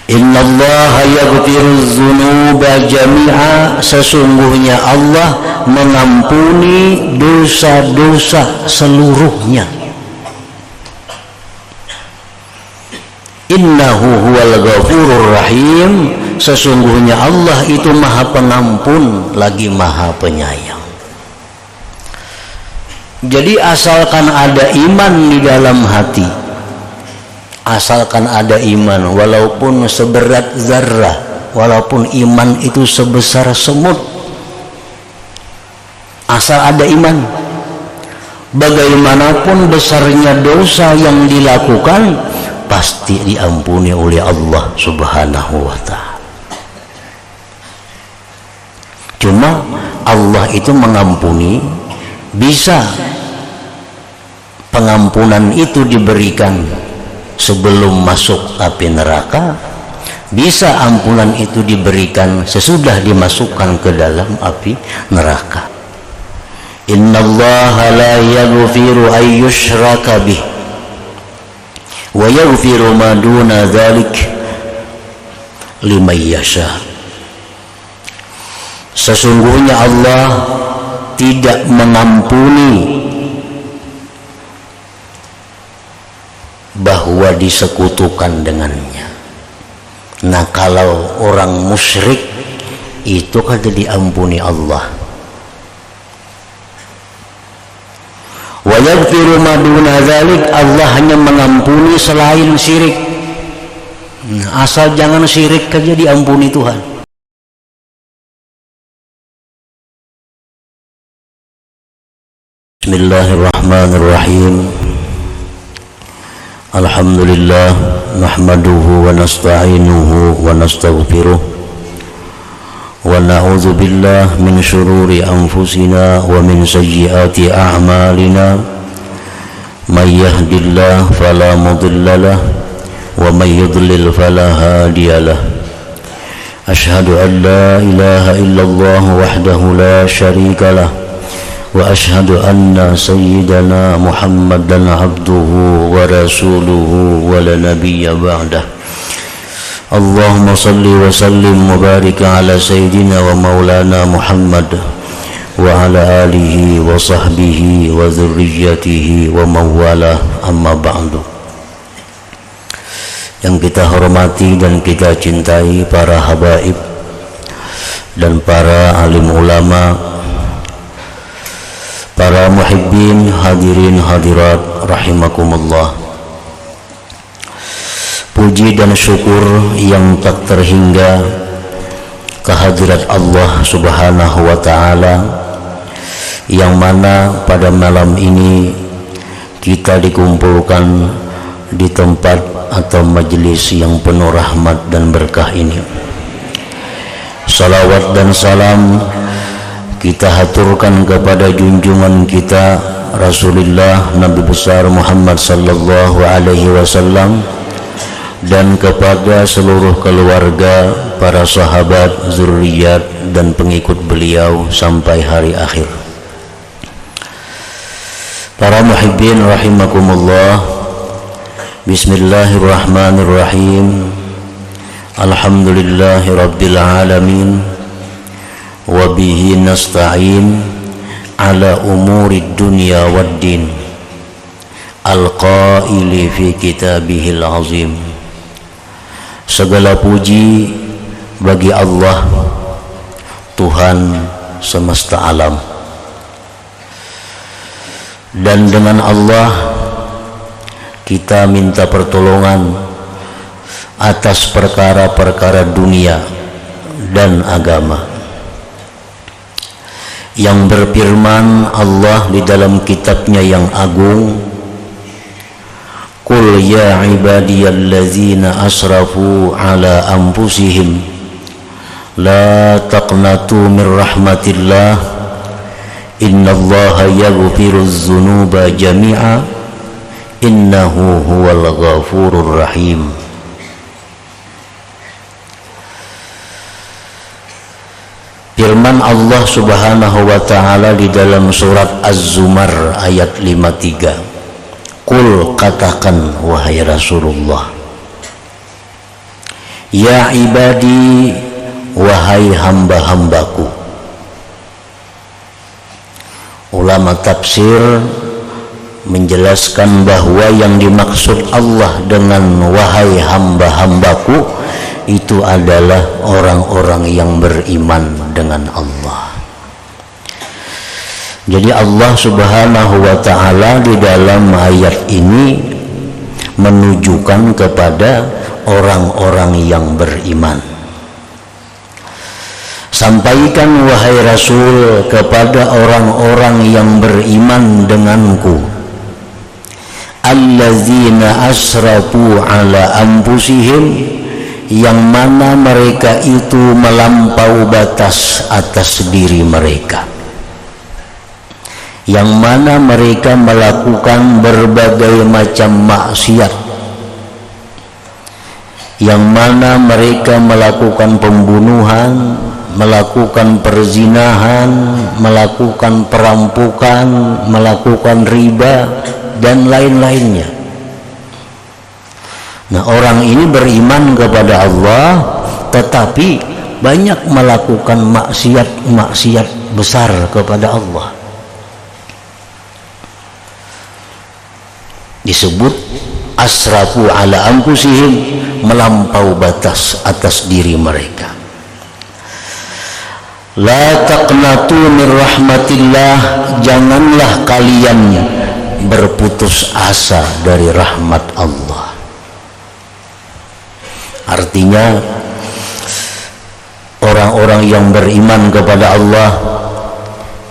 Innallaha yaghfiruz dzunuba jami'a, sesungguhnya Allah mengampuni dosa-dosa seluruhnya. Innahu huwal ghafurur rahim, sesungguhnya Allah itu maha pengampun lagi maha penyayang. Jadi asalkan ada iman di dalam hati, asalkan ada iman walaupun seberat zarrah, walaupun iman itu sebesar semut, asal ada iman, bagaimanapun besarnya dosa yang dilakukan pasti diampuni oleh Allah Subhanahu wa ta'ala. Cuma Allah itu mengampuni, bisa pengampunan itu diberikan sebelum masuk api neraka, bisa ampunan itu diberikan sesudah dimasukkan ke dalam api neraka. Innallaha la yaghfiru an yushraka bih wa yaghfiru ma duna dzalik liman yasha. Sesungguhnya Allah tidak mengampuni bahwa disekutukan dengannya. Nah, kalau orang musyrik itu kan diampuni Allah. Wa yaghfiru ma duna dzalik, Allah hanya mengampuni selain syirik. Nah, asal jangan syirik saja diampuni Tuhan. Bismillahirrahmanirrahim. Alhamdulillah nahmaduhu wa nasta'inuhu wa nastaghfiruh wa na'udzu billahi min syururi anfusina wa min sayyiati a'malina. May yahdihillahu fala mudilla lahu wa may yudlil fala hadiyalah. Asyhadu an la ilaha illallah wahdahu la syarika lah wa asyhadu anna sayyidana Muhammadan abduhu wa rasuluhu wa la nabiyya ba'dah. Allahumma salli wa sallim wa barik ala sayyidina wa maulana Muhammad wa ala alihi wa sahbihi wa dzurriyyatihi wa mawalah, amma ba'du. Yang kita hormati dan kita cintai para habaib dan para alim ulama, para muhibbin, hadirin hadirat rahimakumullah. Puji dan syukur yang tak terhingga kehadirat Allah Subhanahu wa ta'ala, yang mana pada malam ini kita dikumpulkan di tempat atau majelis yang penuh rahmat dan berkah ini. Salawat dan salam kita haturkan kepada junjungan kita Rasulullah Nabi besar Muhammad sallallahu alaihi wasallam dan kepada seluruh keluarga, para sahabat, zuriat dan pengikut beliau sampai hari akhir. Para muhibbin rahimakumullah, bismillahirrahmanirrahim. Alhamdulillahi rabbil alamin. Wabihi nasta'in ala umuri dunya waddin, al-qaili fi kitabihil azim. Segala puji bagi Allah, Tuhan semesta alam, dan dengan Allah kita minta pertolongan atas perkara-perkara dunia dan agama. Yang berfirman Allah di dalam kitabnya yang agung, Qul ya ibadiyallazina asrafu ala anfusihim la taqnatu min rahmatillah innallaha yaghfiruz dzunuba jami'a innahu huwal ghafurur rahim. Firman Allah Subhanahu wa ta'ala di dalam surat Az-Zumar ayat 53, Qul, katakan wahai Rasulullah, Ya ibadi, wahai hamba-hambaku. Ulama tafsir menjelaskan bahwa yang dimaksud Allah dengan wahai hamba-hambaku itu adalah orang-orang yang beriman dengan Allah. Jadi Allah Subhanahu wa ta'ala di dalam ayat ini menunjukkan kepada orang-orang yang beriman. Sampaikan wahai Rasul kepada orang-orang yang beriman denganku, allazina asrafu ala anfusihim, yang mana mereka itu melampaui batas atas diri mereka, yang mana mereka melakukan berbagai macam maksiat, yang mana mereka melakukan pembunuhan, melakukan perzinahan, melakukan perampokan, melakukan riba dan lain-lainnya. Nah, orang ini beriman kepada Allah tetapi banyak melakukan maksiat besar kepada Allah. Disebut asrafu ala anfusihim, melampaui batas atas diri mereka. La taqnatu min rahmatillah, janganlah kalian berputus asa dari rahmat Allah. Artinya orang-orang yang beriman kepada Allah,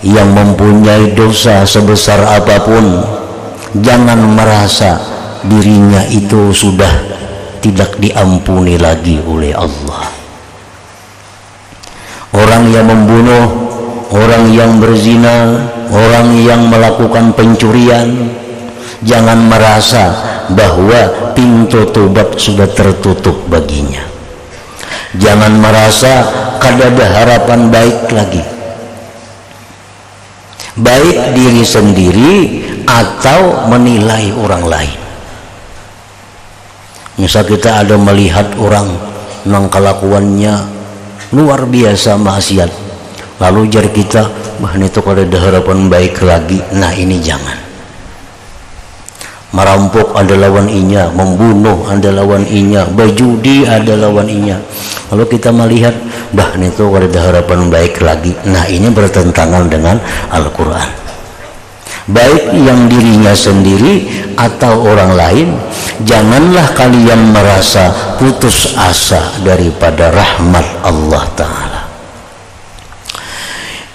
yang mempunyai dosa sebesar apapun, jangan merasa dirinya itu sudah tidak diampuni lagi oleh Allah. Orang yang membunuh, orang yang berzina, orang yang melakukan pencurian, jangan merasa bahwa pintu tobat sudah tertutup baginya. Jangan merasa kada ada harapan baik lagi, baik diri sendiri atau menilai orang lain. Misal kita ada melihat orang nang kelakuannya luar biasa maksiat, lalu jar kita, wah ini tuh kada ada harapan baik lagi. Nah, ini jangan. Merampok ada lawan inya, membunuh ada lawan inya, berjudi ada lawan inya. Lalu kita melihat, bah ini tuh ada harapan baik lagi. Nah, ini bertentangan dengan Al-Quran. Baik yang dirinya sendiri atau orang lain, janganlah kalian merasa putus asa daripada rahmat Allah Ta'ala.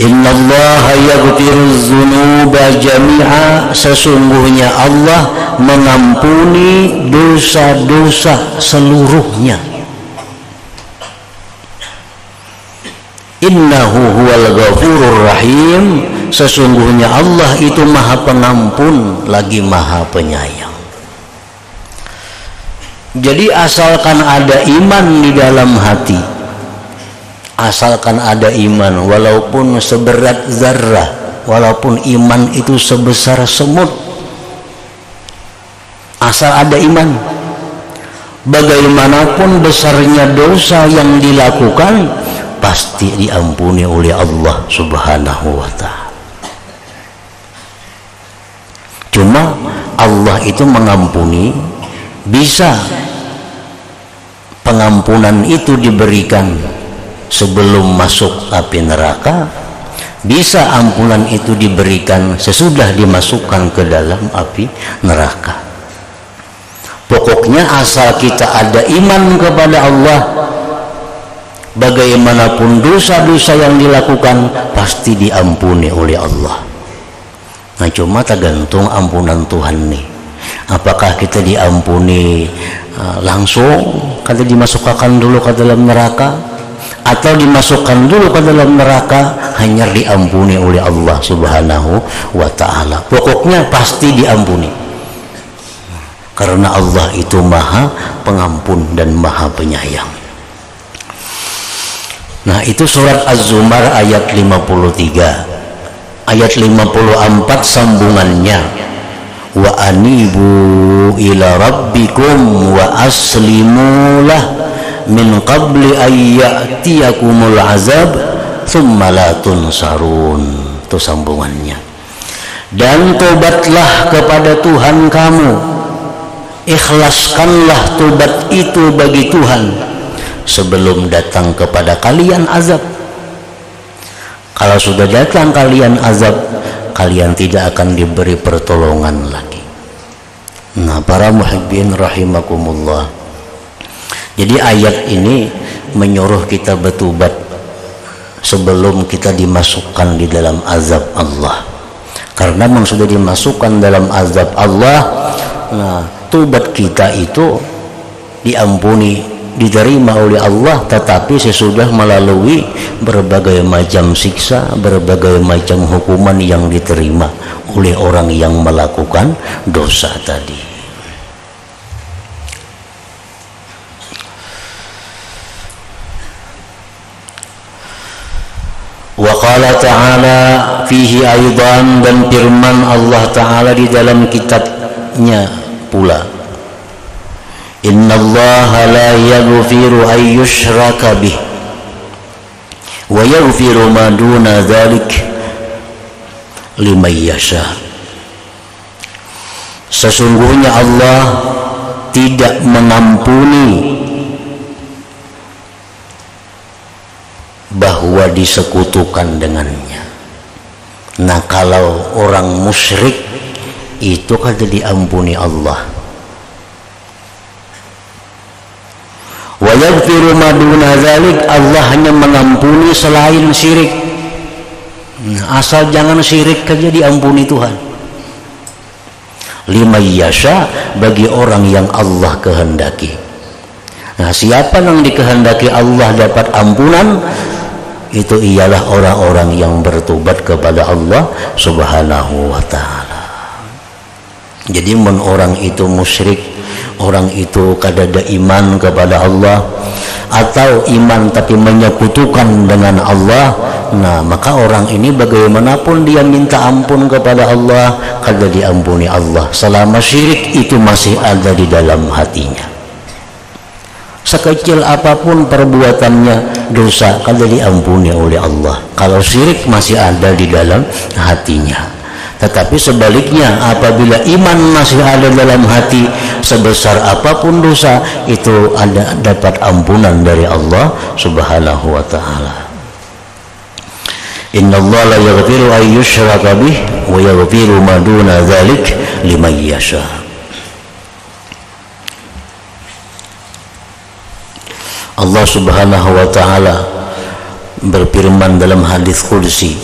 Innallaha yaghfiruz dzunuba jami'a, sesungguhnya Allah mengampuni dosa-dosa seluruhnya. Innahu huwal ghafurur rahim, sesungguhnya Allah itu maha pengampun lagi maha penyayang. Jadi asalkan ada iman di dalam hati, asalkan ada iman walaupun seberat zarrah, walaupun iman itu sebesar semut, asal ada iman, bagaimanapun besarnya dosa yang dilakukan pasti diampuni oleh Allah Subhanahu wa ta'ala. Cuma Allah itu mengampuni, bisa pengampunan itu diberikan sebelum masuk api neraka, bisa ampunan itu diberikan sesudah dimasukkan ke dalam api neraka. Pokoknya asal kita ada iman kepada Allah, bagaimanapun dosa-dosa yang dilakukan pasti diampuni oleh Allah. Nah, cuma tergantung ampunan Tuhan nih. Apakah kita diampuni langsung, kada dimasukkan dulu ke dalam neraka, atau dimasukkan dulu ke dalam neraka hanya diampuni oleh Allah Subhanahu wa ta'ala. Pokoknya pasti diampuni, karena Allah itu maha pengampun dan maha penyayang. Nah, itu surat Az-Zumar ayat 53. Ayat 54 sambungannya, wa anibu ila rabbikum wa aslimu lah min qabli ay ya'tiyakumul azab thumma la tunsarun. Itu sambungannya. Dan tobatlah kepada Tuhan kamu, ikhlaskanlah tobat itu bagi Tuhan sebelum datang kepada kalian azab. Kalau sudah datang kalian azab, kalian tidak akan diberi pertolongan lagi. Nah, para muhibbin rahimakumullah, jadi ayat ini menyuruh kita bertobat sebelum kita dimasukkan di dalam azab Allah. Karena memang sudah dimasukkan dalam azab Allah, nah tobat kita itu diampuni, diterima oleh Allah, tetapi sesudah melalui berbagai macam siksa, berbagai macam hukuman yang diterima oleh orang yang melakukan dosa tadi. Wa qala ta'ala fihi aidan, dan firman Allah Ta'ala di dalam kitabnya pula, innallaha la yaghfiru ay yushraka bih wa yaghfiru ma duna dzalik liman yasha. Sesungguhnya Allah tidak mengampuni bahwa disekutukan dengannya. Nah, kalau orang musyrik itu kada diampuni Allah. Wa yaghfiru ma duna dzalik, Allah hanya mengampuni selain syirik. Nah, asal jangan syirik saja diampuni Tuhan. Liman yasha, bagi orang yang Allah kehendaki. Nah, siapa yang dikehendaki Allah dapat ampunan, itu ialah orang-orang yang bertobat kepada Allah Subhanahu wa ta'ala. Jadi mun orang itu musyrik, orang itu kadada iman kepada Allah, atau iman tapi menyekutukan dengan Allah, nah maka orang ini bagaimanapun dia minta ampun kepada Allah, kada diampuni Allah selama syirik itu masih ada di dalam hatinya. Sekecil apapun perbuatannya, dosa kada diampuni oleh Allah kalau syirik masih ada di dalam hatinya. Tetapi sebaliknya, apabila iman masih ada dalam hati, sebesar apapun dosa itu ada dapat ampunan dari Allah Subhanahu wa ta'ala. Innallaha la yaghfiru ay yushraka bih wa yaghfiru ma duna dzalik liman yasha. Allah Subhanahu wa ta'ala berfirman dalam hadis qudsi,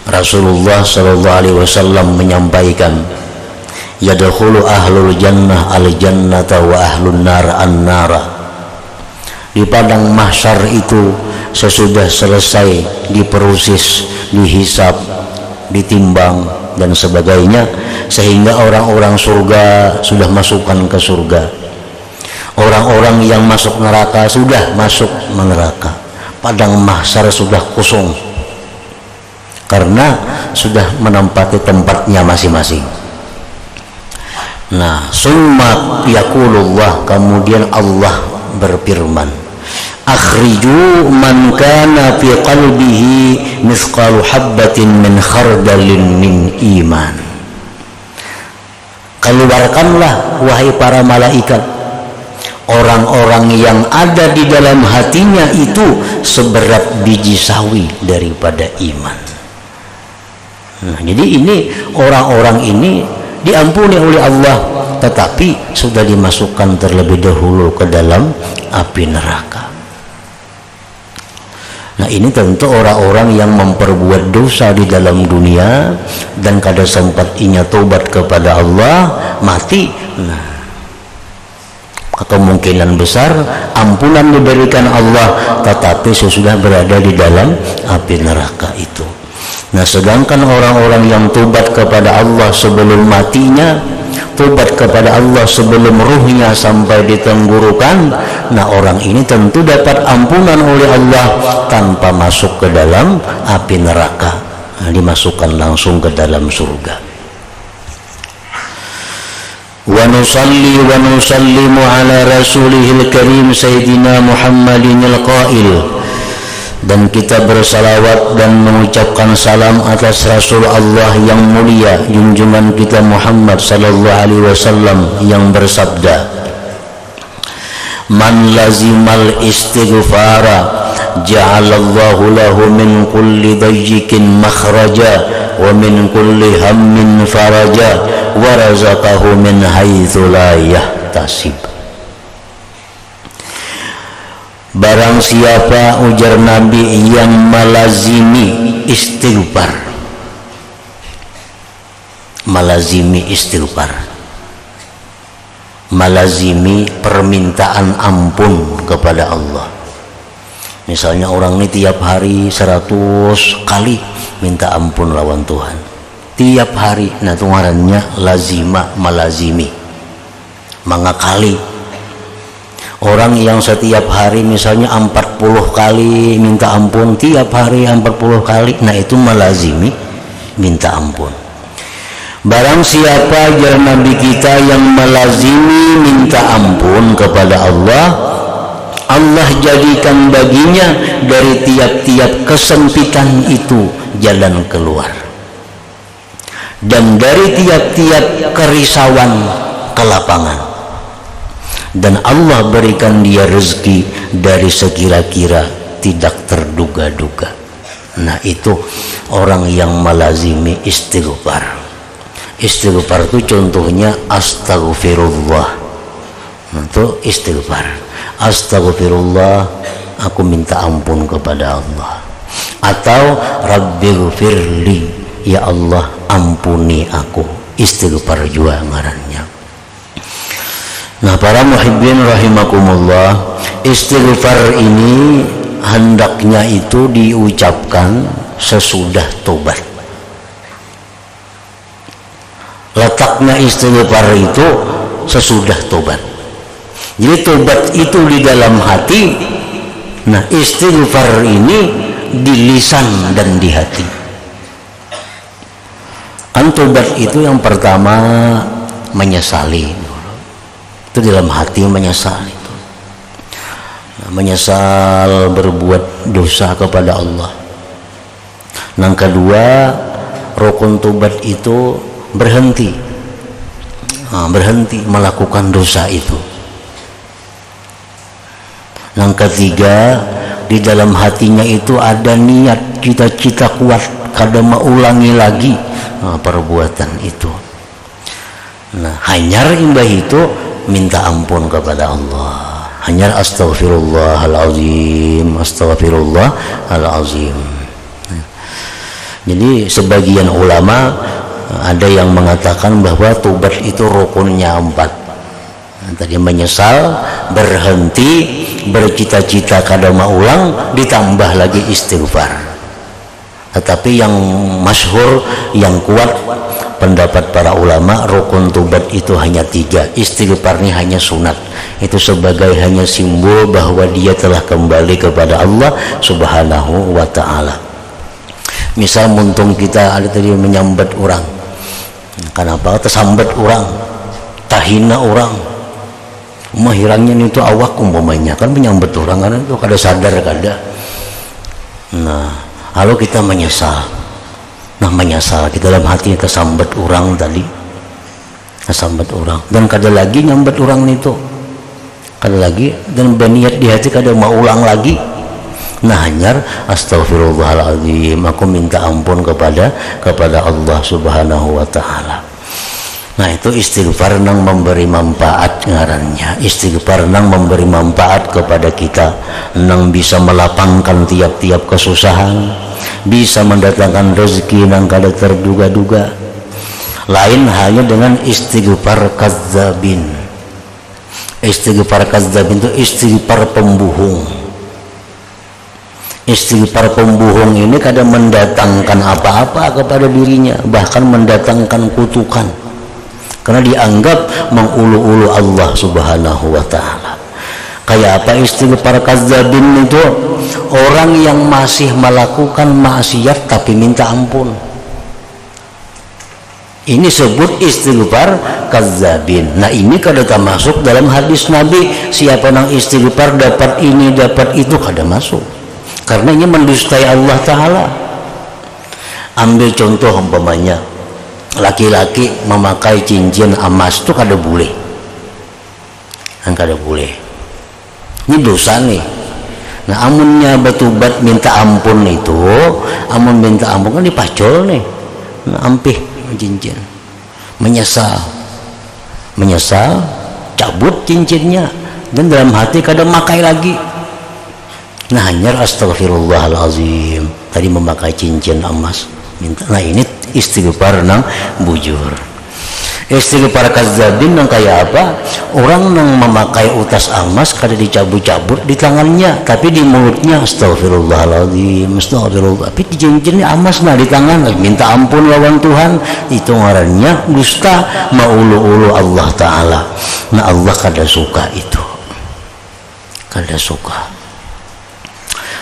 Rasulullah sallallahu alaihi wasallam menyampaikan, yadkhulu ahlul jannah al jannata wa ahlun nar an nara. Di padang mahsyar itu sesudah selesai diproses, dihisab, ditimbang dan sebagainya, sehingga orang-orang surga sudah masukkan ke surga, orang-orang yang masuk neraka sudah masuk neraka. Padang mahsyar sudah kosong karena sudah menempati tempatnya masing-masing. Nah, summa yaqulullah, kemudian Allah berfirman, akhriju man kana fi qalbihi mithqalu habbatin min khardalin min iman. Keluarkanlah wahai para malaikat orang-orang yang ada di dalam hatinya itu seberat biji sawi daripada iman. Nah, jadi ini orang-orang ini diampuni oleh Allah, tetapi sudah dimasukkan terlebih dahulu ke dalam api neraka. Nah, ini tentu orang-orang yang memperbuat dosa di dalam dunia dan kada sempat inya tobat kepada Allah, mati. Nah, kemungkinan besar ampunan diberikan Allah, tetapi sesudah berada di dalam api neraka itu. Nah, sedangkan orang-orang yang tobat kepada Allah sebelum matinya, tobat kepada Allah sebelum ruhnya sampai di tenggorokan, nah orang ini tentu dapat ampunan oleh Allah tanpa masuk ke dalam api neraka. Nah, dimasukkan langsung ke dalam surga. wa nusalli wa nusallimu ala rasulihil karim sayyidina Muhammadin al-qail, dan kita bersalawat dan mengucapkan salam atas Rasul Allah yang mulia, junjungan kita Muhammad sallallahu alaihi wasallam yang bersabda, man lazimal istighfara ja'alallahu lahu min kulli dayyikin makhraja wa min kulli hammin faraja wa razaqahu min haitsu la yahtasib. Barang siapa, ujar Nabi, yang melazimi istighfar, melazimi istighfar, melazimi permintaan ampun kepada Allah. Misalnya orang ini tiap hari 100 kali minta ampun lawan Tuhan, tiap hari. Nah itu ngarannya lazima, melazimi, mengakali. Orang yang setiap hari misalnya 40 kali minta ampun, tiap hari 40 kali, nah itu melazimi minta ampun. Barang siapa, ajar Nabi kita, yang melazimi minta ampun kepada Allah, Allah jadikan baginya dari tiap-tiap kesempitan itu jalan keluar, dan dari tiap-tiap kerisauan kelapangan. Dan Allah berikan dia rezeki dari sekira-kira tidak terduga-duga. Nah itu orang yang melazimi istighfar. Istighfar itu contohnya astaghfirullah. Nah, itu istighfar. Astaghfirullah, aku minta ampun kepada Allah. Atau rabbighfirli, ya Allah ampuni aku. Istighfar juga ngarannya. Nah para muhibbin rahimakumullah, istighfar ini hendaknya itu diucapkan sesudah tobat. Letaknya istighfar itu sesudah tobat. Jadi tobat itu di dalam hati, nah istighfar ini di lisan dan di hati. Kan tobat itu yang pertama menyesali, itu dalam hati menyesal itu. Nah, menyesal berbuat dosa kepada Allah. Yang kedua, rukun tobat itu berhenti, berhenti melakukan dosa itu. Yang ketiga, di dalam hatinya itu ada niat, cita-cita kuat kada mau ulangi lagi perbuatan itu. Nah hanyar imbah itu minta ampun kepada Allah, hanya astaghfirullahalazim, astaghfirullahalazim. Jadi sebagian ulama ada yang mengatakan bahwa tobat itu rukunnya 4. Tadi menyesal, berhenti, bercita-cita kada mau ulang, ditambah lagi istighfar. Tetapi yang masyhur, yang kuat pendapat para ulama, rukun tobat itu hanya 3, istighfarnya hanya sunat. Itu sebagai hanya simbol bahwa dia telah kembali kepada Allah subhanahu wa ta'ala. Misal muntung kita ada tadi menyambat orang, kenapa tersambat orang, tahina orang, mahirangnya itu awak umpamanya, kan menyambat orang kan itu kada sadar kada. Nah lalu kita menyesal. Nah menyesal kita dalam hati, kita sambat orang tadi, sambat orang, dan kada lagi nyambat orang itu, kada lagi, dan berniat di hati kada mau ulang lagi. Nah hanyar astaghfirullahaladzim, aku minta ampun kepada Allah subhanahu wa ta'ala. Nah itu istighfar nang memberi manfaat ngarannya. Istighfar nang memberi manfaat kepada kita, nang bisa melapangkan tiap-tiap kesusahan, bisa mendatangkan rezeki yang kada terduga-duga. Lain halnya dengan istighfar kadzabin. Istighfar kadzabin itu istighfar pembohong. Istighfar pembohong ini kadang mendatangkan apa-apa kepada dirinya, bahkan mendatangkan kutukan, karena dianggap mengulu-ulu Allah subhanahu wa ta'ala. Kayak apa istighfar kadzabin itu? Orang yang masih melakukan maksiat tapi minta ampun. Ini sebut istighfar kadzabin. Nah ini kada masuk dalam hadis Nabi, siapa nang istighfar dapat ini dapat itu, kada masuk, karena ini mendustai Allah Ta'ala. Ambil contoh umpamanya laki-laki memakai cincin emas itu kada boleh, kan kada boleh, ini dosa nih. Nah amunnya betubat minta ampun itu, amun minta ampun kan dipacol nih, nah, ampih cincin, menyesal, cabut cincinnya, dan dalam hati kadang makai lagi. Nah hanya astagfirullahalazim, tadi memakai cincin emas minta. Nah ini istighfar nang bujur. Istighfar kadzabin nang kayak apa? Orang nang memakai utas emas kada dicabut-cabut di tangannya, tapi di mulutnya astagfirullahaladzim, astagfirullah, tapi di cincinnya emas nah di tangan, minta ampun lawan Tuhan. Itu ngarannya dusta, maulu-ulu Allah Ta'ala. Nah Allah kada suka itu, kada suka.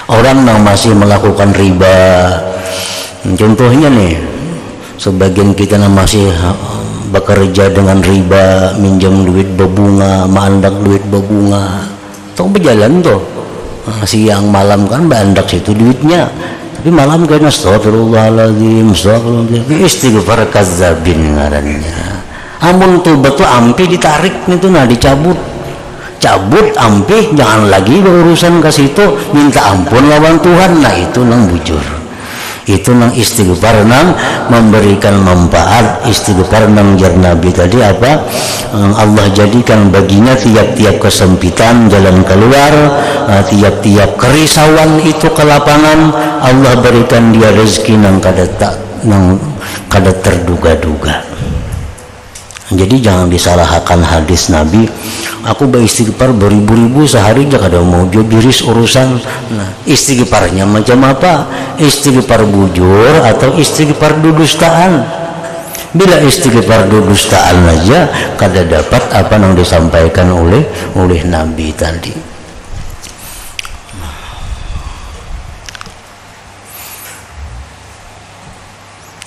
Orang yang masih melakukan riba, contohnya nih, sebagian kita yang masih bekerja dengan riba, minjam duit berbunga, mandak duit berbunga, tong berjalan tuh siang malam kan bandak situ duitnya, tapi malam kan astagfirullahaladzim, istighfar kadzabin ngarannya. Amun tuh betul ampi ditarik itu, nah dicabut, ampih, jangan lagi berurusan ke situ, minta ampun lawan Tuhan. Nah itu nang bujur, itu nang istighfar nang memberikan manfaat. Istighfar nang jar Nabi tadi apa? Allah jadikan baginya tiap-tiap kesempitan jalan keluar, tiap-tiap kerisauan itu ke lapangan, Allah berikan dia rezeki nang kada terduga-duga. Jadi jangan disalahkan hadis Nabi, aku beristighfar beribu-ribu sehari aja kada mau biris urusan. Nah istighfarnya macam apa? Istighfar bujur atau istighfar dudustaan? Bila istighfar dudustaan aja kada dapat apa yang disampaikan oleh Nabi tadi.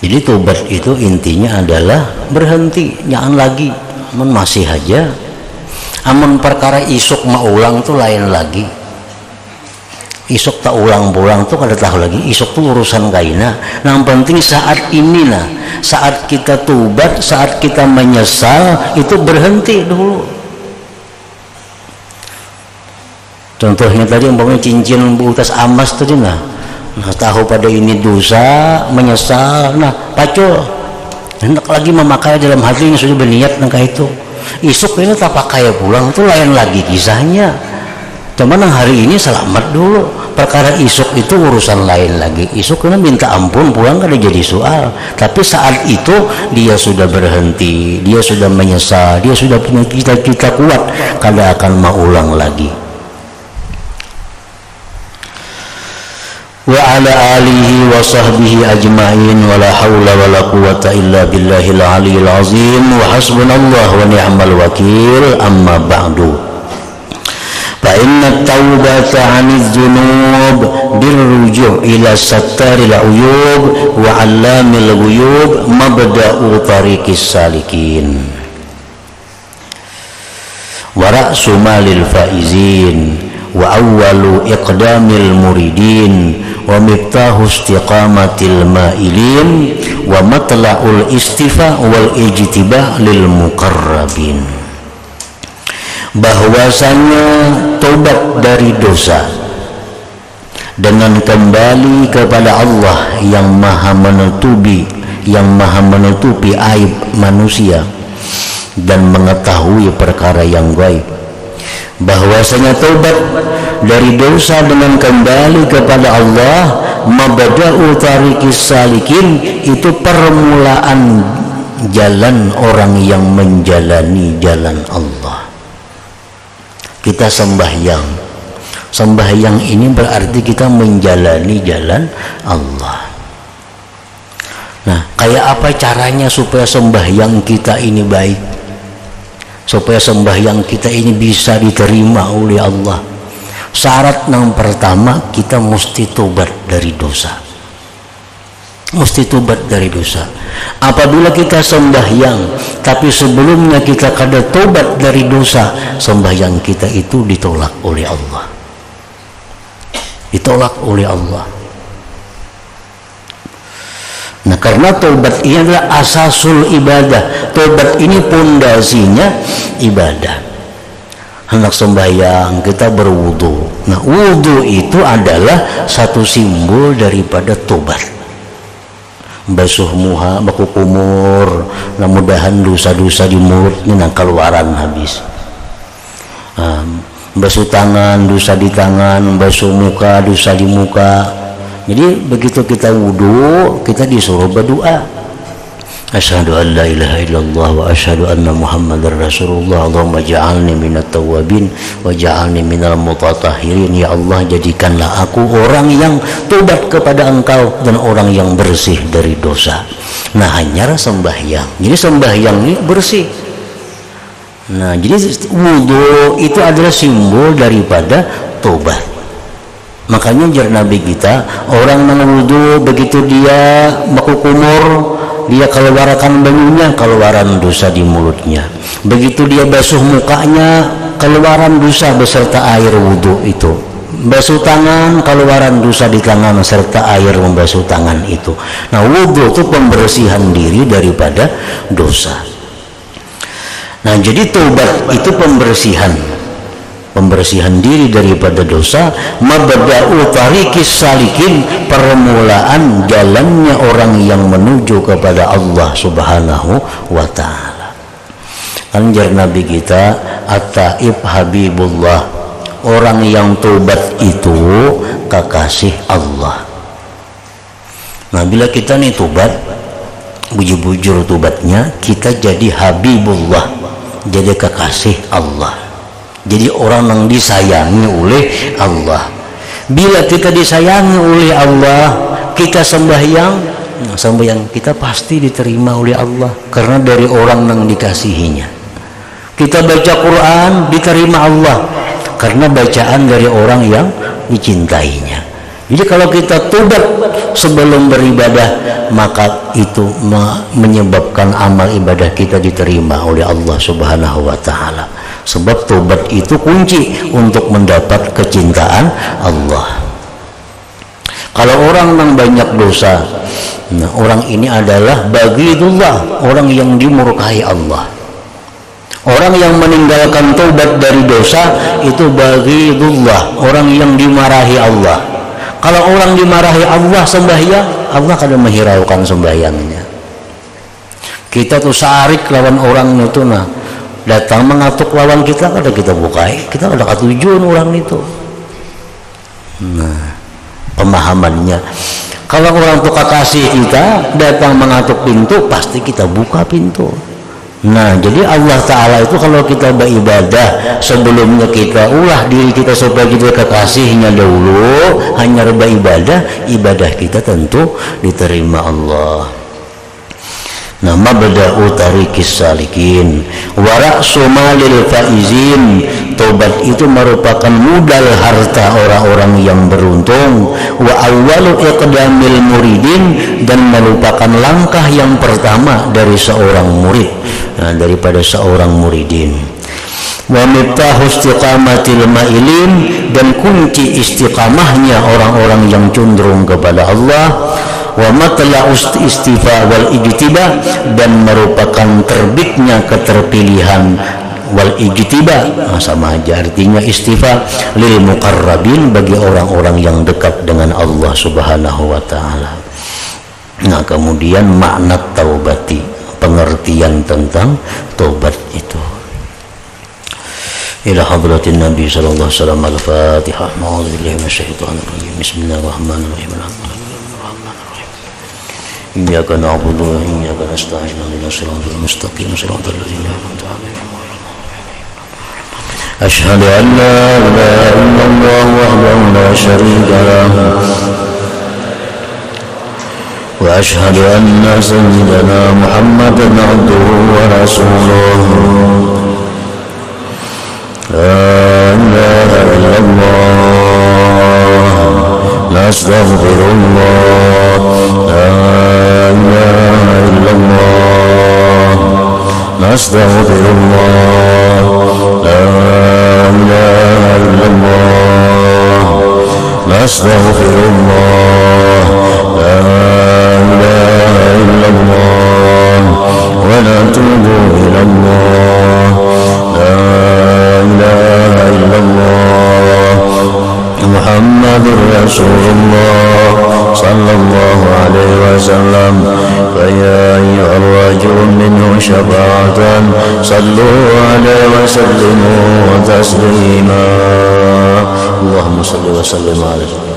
Jadi tobat itu intinya adalah berhenti, jangan lagi. Amun masih aja, amun perkara isuk maulang tuh lain lagi. Isuk tak ulang-ulang tuh kada tahu lagi. Isuk tuh urusan kaina. Nah, yang penting saat ini nah, saat kita tobat, saat kita menyesal itu berhenti dulu. Contohnya tadi umpamanya cincin utas emas tadi nah. Nah tahu pada ini dosa, menyesal, nah pacul, hendak lagi memakai dalam hatinya sudah berniat nangka itu. Isuk ini tak pakai pulang itu lain lagi kisahnya. Cuman yang hari ini selamat dulu. Perkara isuk itu urusan lain lagi. Isuk ini minta ampun pulang kada jadi soal. Tapi saat itu dia sudah berhenti, dia sudah menyesal, dia sudah punya cita-cita kuat, kada akan mengulang lagi. Wa ala alihi wa sahbihi ajma'in wa la hawla wa la quwata illa billahil aliyil azim wa hasbunallah wa ni'mal wakil. Amma ba'du, fa inna tawbata 'anidz dzunub birruju' ila sattaril uyub wa 'allamil ghuyub mabda'u tariqis salikin wa ra'su malil faizin wa awwalu iqdamil muridin wa miftahu istiqamatil mailin wa matla'ul istifa wal ijtiba lil muqarrabin. Bahwasanya tobat dari dosa dengan kembali kepada Allah yang maha menutupi aib manusia dan mengetahui perkara yang gaib. Bahwasanya tobat dari dosa dengan kembali kepada Allah, mabda'u tariqis salikin, itu permulaan jalan orang yang menjalani jalan Allah. Kita sembahyang ini berarti kita menjalani jalan Allah. Nah, kayak apa caranya supaya sembahyang kita ini baik, supaya sembahyang kita ini bisa diterima oleh Allah? Syarat yang pertama, kita mesti tobat dari dosa. mesti tobat dari dosa. Apabila kita sembahyang tapi sebelumnya kita kada tobat dari dosa, sembahyang kita itu ditolak oleh Allah. Ditolak oleh Allah. Nah, karena tobat ini adalah asasul ibadah. Tobat ini pondasinya ibadah. Hendak sembahyang kita berwudu. Nah, wudu itu adalah satu simbol daripada tobat. Basuh muha, baku kumur, nah mudahan dosa-dosa di mulut ini nang keluaran habis. Basuh tangan, dosa di tangan, basuh muka, dosa di muka. Jadi begitu kita wudu, kita disuruh berdoa. Asyhadu an la ilaha illallah wa asyhadu anna Muhammadar Rasulullah. Allahumma ja'alni minat tawwabin wa ja'alni minal mutatahhirin. Ya Allah, jadikanlah aku orang yang tobat kepada Engkau dan orang yang bersih dari dosa. Nah, hanya sembahyang. Jadi sembahyang ini bersih. Nah, jadi wudu itu adalah simbol daripada tobat. Makanya jar Nabi kita, orang nang wudu begitu dia baku kumur, dia keluarkan banyunya, keluaran dosa di mulutnya. Begitu dia basuh mukanya, keluaran dosa beserta air wudu itu. Basuh tangan, keluaran dosa di tangan serta air membasuh tangan itu. Nah, wudu itu pembersihan diri daripada dosa. Nah, jadi tobat itu pembersihan diri daripada dosa. Mabda'u tariqis salikin, permulaan jalannya orang yang menuju kepada Allah Subhanahu wa ta'ala. Anjar Nabi kita, at-taib habibullah, orang yang tobat itu kekasih Allah. Nah, bila kita nih tobat, bujur-bujur tobatnya, kita jadi habibullah, jadi kekasih Allah. Jadi orang yang disayangi oleh Allah. Bila kita disayangi oleh Allah, kita sembahyang, sembahyang kita pasti diterima oleh Allah karena dari orang yang dikasihinya. Kita baca Quran, diterima Allah karena bacaan dari orang yang dicintainya. Jadi kalau kita tobat sebelum beribadah, maka itu menyebabkan amal ibadah kita diterima oleh Allah Subhanahu wa ta'ala. Sebab tobat itu kunci untuk mendapat kecintaan Allah. Kalau orang yang banyak dosa, nah orang ini adalah baghidullah, orang yang dimurkai Allah. Orang yang meninggalkan tobat dari dosa itu baghidullah, orang yang dimarahi Allah. Kalau orang dimarahi Allah sembahyang, Allah akan menghiraukan sembahyangnya. Kita tuh sarik lawan orang itu, nah datang mengatuk lawan kita, kada kita bukai, kita kada katujuan orang itu. Nah, pemahamannya, kalau orang tukar kasih kita datang mengatuk pintu, pasti kita buka pintu. Nah, jadi Allah Ta'ala itu kalau kita beribadah, sebelumnya kita ulah diri kita supaya kita kekasihnya dahulu, hanya beribadah, ibadah kita tentu diterima Allah. Nah, mabda'u tariqis salikin wa ra'su malil faizin, tobat itu merupakan modal harta orang-orang yang beruntung. Wa awwalu iqdamil muridin, dan merupakan langkah yang pertama dari seorang murid, nah, daripada seorang muridin. Wa miftahu istiqamatil ma'ilin, dan kunci istiqamahnya orang-orang yang cenderung kepada Allah. Wa matla'u istifa wal ijtiba, dan merupakan terbitnya keterpilihan wal ijtiba, nah, sama aja artinya istifa, lil muqarrabin, bagi orang-orang yang dekat dengan Allah Subhanahu wa ta'ala. Nah, kemudian makna taubati, pengertian tentang taubat itu. Ila hadratin Nabi sallallahu alaihi wasallam. Al-Fatihah. A'udzubillahi minasyaitonir rajim. Bismillahirrahmanirrahim. Iyyaka na'budu wa iyyaka nasta'in. Ihdinas siratal mustaqim, siratal ladzina an'amta 'alaihim. Asyhadu an la ilaha illallah wahdahu la syarika lahu wa asyhadu anna sayyidana Muhammadan 'abduhu wa rasuluhu. La ilaha illallah, la astaghfirullah, la إلا الله نستغفر الله لا إله إلا الله نستغفر الله لا إله إلا الله ونتوب إلى الله لا إله إلا الله محمد رسول الله صلى الله عليه وسلم فيا أيها الرجل منه شفاعة صلوا عليه وسلموا تسليما اللهم صل وسلم عليه